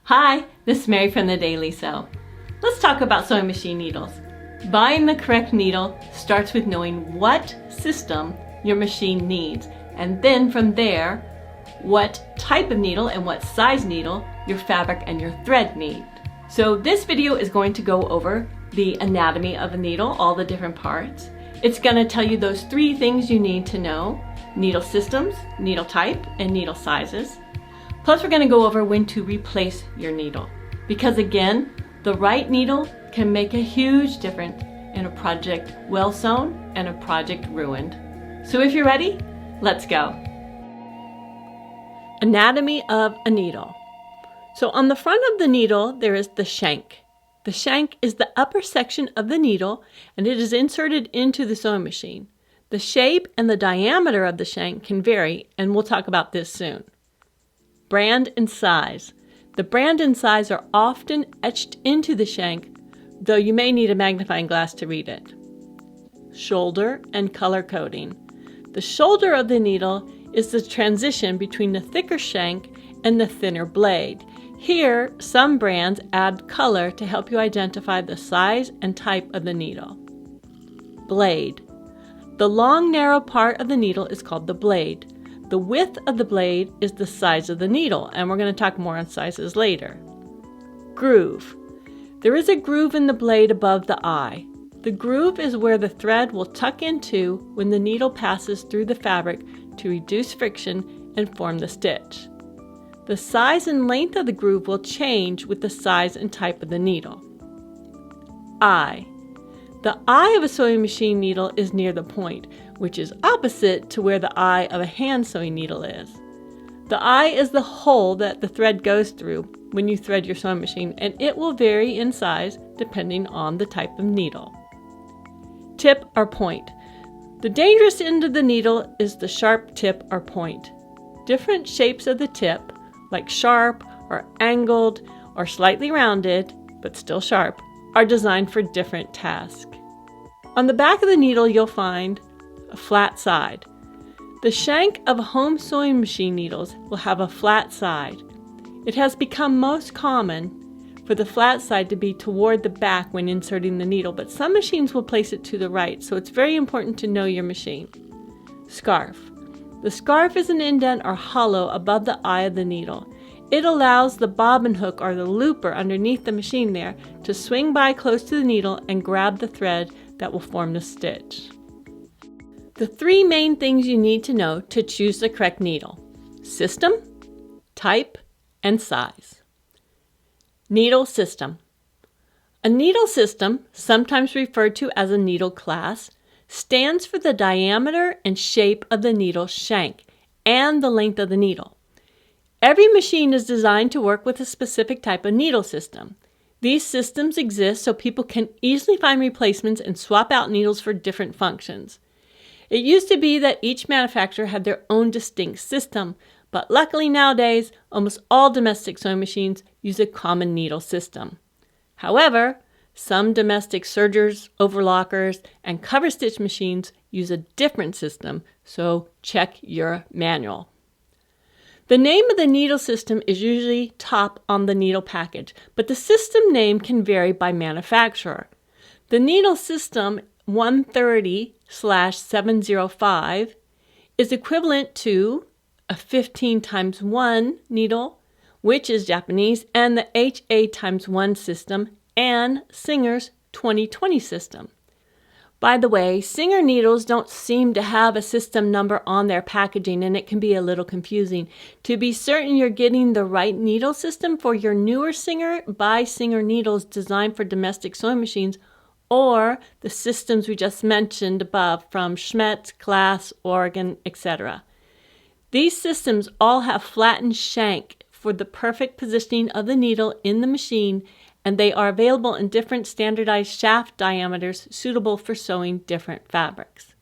Hi, this is Mary from the Daily Sew. Let's talk about sewing machine needles. Buying the correct needle starts with knowing what system your machine needs, and then from there, what type of needle and what size needle your fabric and your thread need. So this video is going to go over the anatomy of a needle, all the different parts. It's going to tell you those 3 things you need to know: needle systems, needle type, and needle sizes. Plus we're going to go over when to replace your needle, because again, the right needle can make a huge difference in a project well sewn and a project ruined. So if you're ready, let's go. Anatomy of a needle. So on the front of the needle there is the shank. The shank is the upper section of the needle and it is inserted into the sewing machine. The shape and the diameter of the shank can vary, and we'll talk about this soon. Brand and size. The brand and size are often etched into the shank, though you may need a magnifying glass to read it. Shoulder and color coding. The shoulder of the needle is the transition between the thicker shank and the thinner blade. Here, some brands add color to help you identify the size and type of the needle. Blade. The long, narrow part of the needle is called the blade. The width of the blade is the size of the needle, and we're going to talk more on sizes later. Groove. There is a groove in the blade above the eye. The groove is where the thread will tuck into when the needle passes through the fabric to reduce friction and form the stitch. The size and length of the groove will change with the size and type of the needle. Eye. The eye of a sewing machine needle is near the point, which is opposite to where the eye of a hand sewing needle is. The eye is the hole that the thread goes through when you thread your sewing machine, and it will vary in size depending on the type of needle. Tip or point. The dangerous end of the needle is the sharp tip or point. Different shapes of the tip, like sharp or angled or slightly rounded, but still sharp, are designed for different tasks. On the back of the needle you'll find a flat side. The shank of home sewing machine needles will have a flat side. It has become most common for the flat side to be toward the back when inserting the needle, but some machines will place it to the right, so it's very important to know your machine. Scarf. The scarf is an indent or hollow above the eye of the needle. It allows the bobbin hook or the looper underneath the machine there to swing by close to the needle and grab the thread that will form the stitch. The 3 main things you need to know to choose the correct needle: system, type, and size. Needle system. A needle system, sometimes referred to as a needle class, stands for the diameter and shape of the needle shank and the length of the needle. Every machine is designed to work with a specific type of needle system. These systems exist so people can easily find replacements and swap out needles for different functions. It used to be that each manufacturer had their own distinct system, but luckily nowadays, almost all domestic sewing machines use a common needle system. However, some domestic sergers, overlockers, and cover stitch machines use a different system, so check your manual. The name of the needle system is usually top on the needle package, but the system name can vary by manufacturer. The needle system 130/705 is equivalent to a 15x1 needle, which is Japanese, and the HA x1 system, and Singer's 2020 system. By the way, Singer needles don't seem to have a system number on their packaging, and it can be a little confusing. To be certain you're getting the right needle system for your newer Singer, buy Singer needles designed for domestic sewing machines, or the systems we just mentioned above from Schmetz, Class, Oregon, etc. These systems all have flattened shank for the perfect positioning of the needle in the machine, and they are available in different standardized shaft diameters suitable for sewing different fabrics.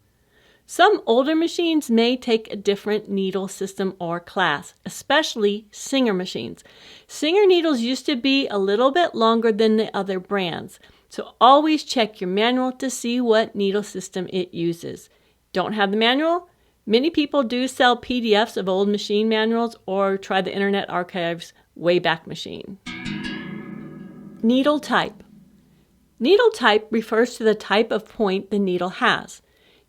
Some older machines may take a different needle system or class, especially Singer machines. Singer needles used to be a little bit longer than the other brands, so always check your manual to see what needle system it uses. Don't have the manual? Many people do sell PDFs of old machine manuals, or try the Internet Archive's Wayback Machine. Needle type. Needle type refers to the type of point the needle has.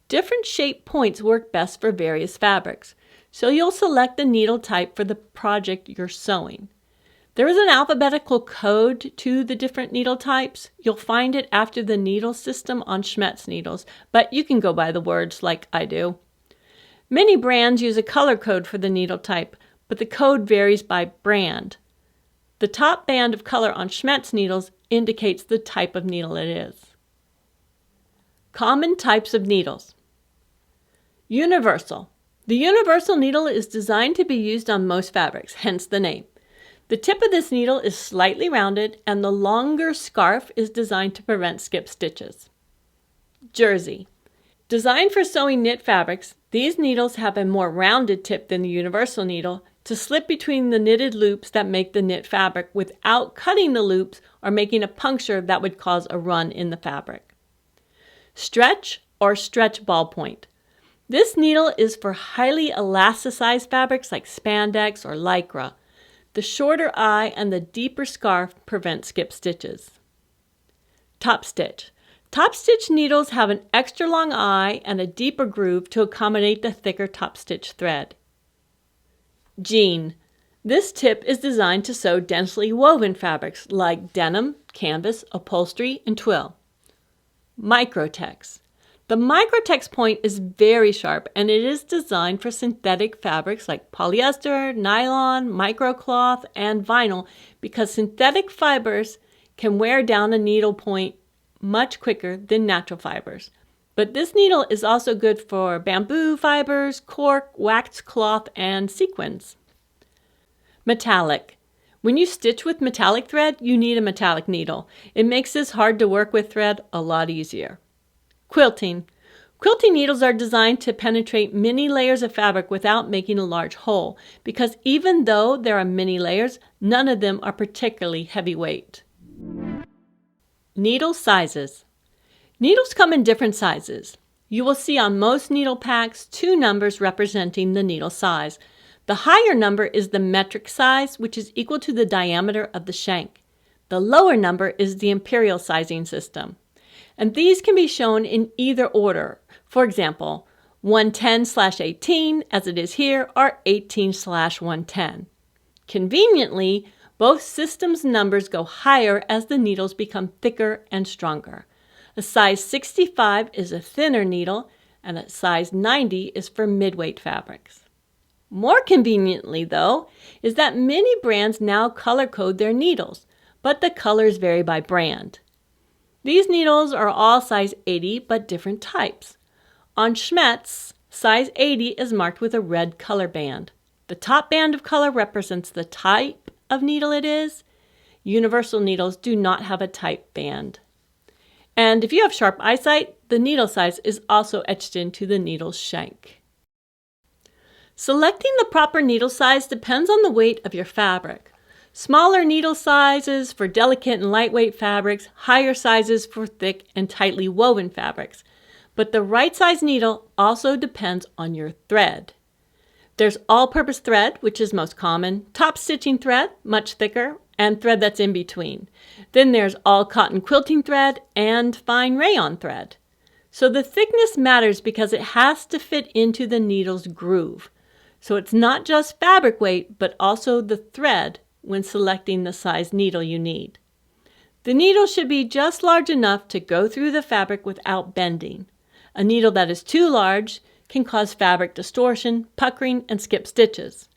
Different shaped points work best for various fabrics, so you'll select the needle type for the project you're sewing. There is an alphabetical code to the different needle types. You'll find it after the needle system on Schmetz needles, but you can go by the words like I do. Many brands use a color code for the needle type, but the code varies by brand. The top band of color on Schmetz needles indicates the type of needle it is. Common types of needles. Universal. The universal needle is designed to be used on most fabrics, hence the name. The tip of this needle is slightly rounded, and the longer scarf is designed to prevent skip stitches. Jersey. Designed for sewing knit fabrics, these needles have a more rounded tip than the universal needle to slip between the knitted loops that make the knit fabric without cutting the loops or making a puncture that would cause a run in the fabric. Stretch or stretch ballpoint. This needle is for highly elasticized fabrics like spandex or lycra. The shorter eye and the deeper scarf prevent skip stitches. Top stitch. Top stitch needles have an extra long eye and a deeper groove to accommodate the thicker top stitch thread. Jean. This tip is designed to sew densely woven fabrics like denim, canvas, upholstery, and twill. Microtex. The Microtex point is very sharp, and it is designed for synthetic fabrics like polyester, nylon, microcloth, and vinyl because synthetic fibers can wear down a needle point much quicker than natural fibers. But this needle is also good for bamboo fibers, cork, waxed cloth, and sequins. Metallic. When you stitch with metallic thread, you need a metallic needle. It makes this hard to work with thread a lot easier. Quilting. Quilting needles are designed to penetrate many layers of fabric without making a large hole, because even though there are many layers, none of them are particularly heavyweight. Needle sizes. Needles come in different sizes. You will see on most needle packs 2 numbers representing the needle size. The higher number is the metric size, which is equal to the diameter of the shank. The lower number is the imperial sizing system. And these can be shown in either order. For example, 110/18, as it is here, or 18/110. Conveniently, both systems' numbers go higher as the needles become thicker and stronger. A size 65 is a thinner needle, and a size 90 is for midweight fabrics. More conveniently, though, is that many brands now color code their needles, but the colors vary by brand. These needles are all size 80, but different types. On Schmetz, size 80 is marked with a red color band. The top band of color represents the type of needle it is. Universal needles do not have a type band. And if you have sharp eyesight, the needle size is also etched into the needle's shank. Selecting the proper needle size depends on the weight of your fabric. Smaller needle sizes for delicate and lightweight fabrics, higher sizes for thick and tightly woven fabrics. But the right size needle also depends on your thread. There's all-purpose thread, which is most common, top stitching thread, much thicker, and thread that's in between. Then there's all cotton quilting thread and fine rayon thread. So the thickness matters because it has to fit into the needle's groove. So it's not just fabric weight, but also the thread when selecting the size needle you need. The needle should be just large enough to go through the fabric without bending. A needle that is too large can cause fabric distortion, puckering, and skip stitches.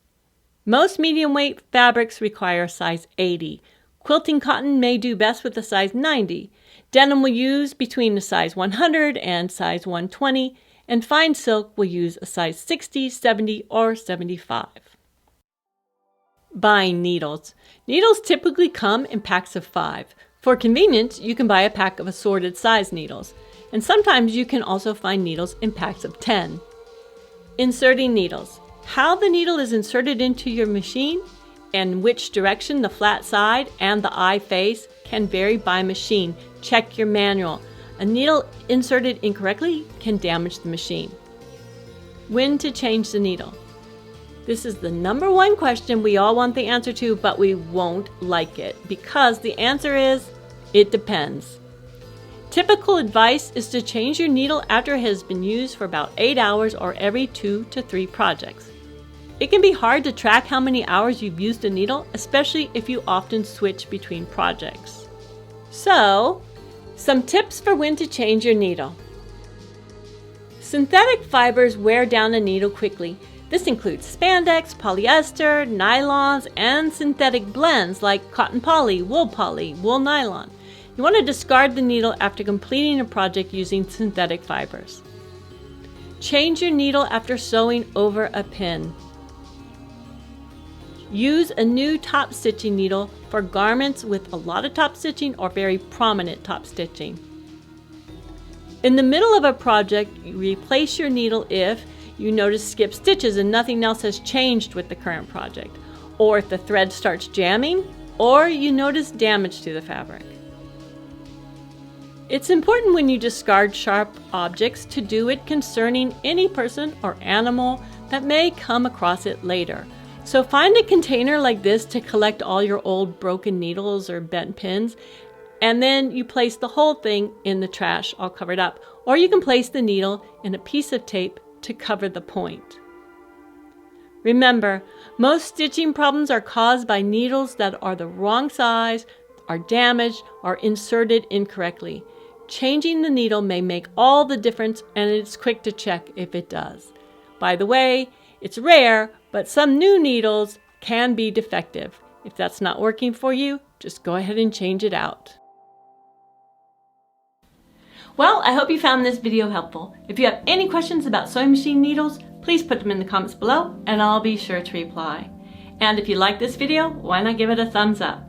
Most medium weight fabrics require a size 80. Quilting cotton may do best with a size 90. Denim will use between a size 100 and size 120, and fine silk will use a size 60, 70, or 75. Buying needles. Needles typically come in packs of 5. For convenience, you can buy a pack of assorted size needles, and sometimes you can also find needles in packs of 10. Inserting needles. How the needle is inserted into your machine and which direction the flat side and the eye face can vary by machine. Check your manual. A needle inserted incorrectly can damage the machine. When to change the needle. This is the number one question we all want the answer to, but we won't like it because the answer is, it depends. Typical advice is to change your needle after it has been used for about 8 hours or every 2 to 3 projects. It can be hard to track how many hours you've used a needle, especially if you often switch between projects. So, some tips for when to change your needle. Synthetic fibers wear down a needle quickly. This includes spandex, polyester, nylons, and synthetic blends like cotton poly, wool nylon. You want to discard the needle after completing a project using synthetic fibers. Change your needle after sewing over a pin. Use a new top stitching needle for garments with a lot of top stitching or very prominent top stitching. In the middle of a project, you replace your needle if you notice skipped stitches and nothing else has changed with the current project, or if the thread starts jamming, or you notice damage to the fabric. It's important when you discard sharp objects to do it concerning any person or animal that may come across it later. So find a container like this to collect all your old broken needles or bent pins, and then you place the whole thing in the trash all covered up. Or you can place the needle in a piece of tape to cover the point. Remember, most stitching problems are caused by needles that are the wrong size, are damaged, or inserted incorrectly. Changing the needle may make all the difference, and it's quick to check if it does. By the way, it's rare, but some new needles can be defective. If that's not working for you, just go ahead and change it out. Well, I hope you found this video helpful. If you have any questions about sewing machine needles, please put them in the comments below and I'll be sure to reply. And if you like this video, why not give it a thumbs up?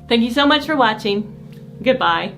Thank you so much for watching. Goodbye.